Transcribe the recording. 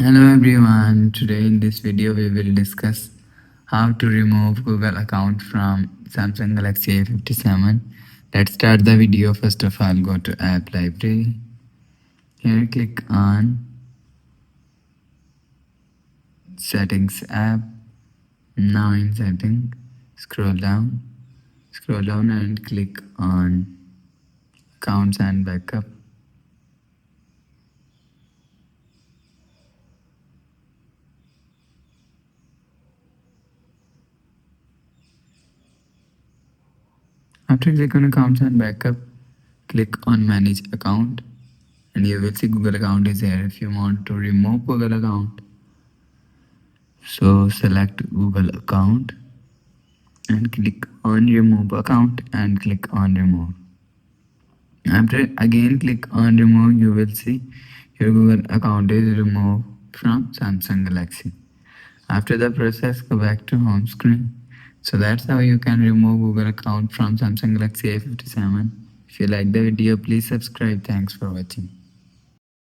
Hello everyone, today in this video we will discuss how to remove Google account from Samsung Galaxy A57. Let's start the video. First of all, go to app library. Here click on settings app. Now in setting, scroll down and click on accounts and backup. After click on accounts and backup, click on manage account and you will see Google account is here. If you want to remove Google account, so select Google account and click on remove account and click on remove. After again click on remove, you will see your Google account is removed from Samsung Galaxy. After the process, go back to home screen. So that's how you can remove Google account from Samsung Galaxy A57. If you like the video, please subscribe. Thanks for watching.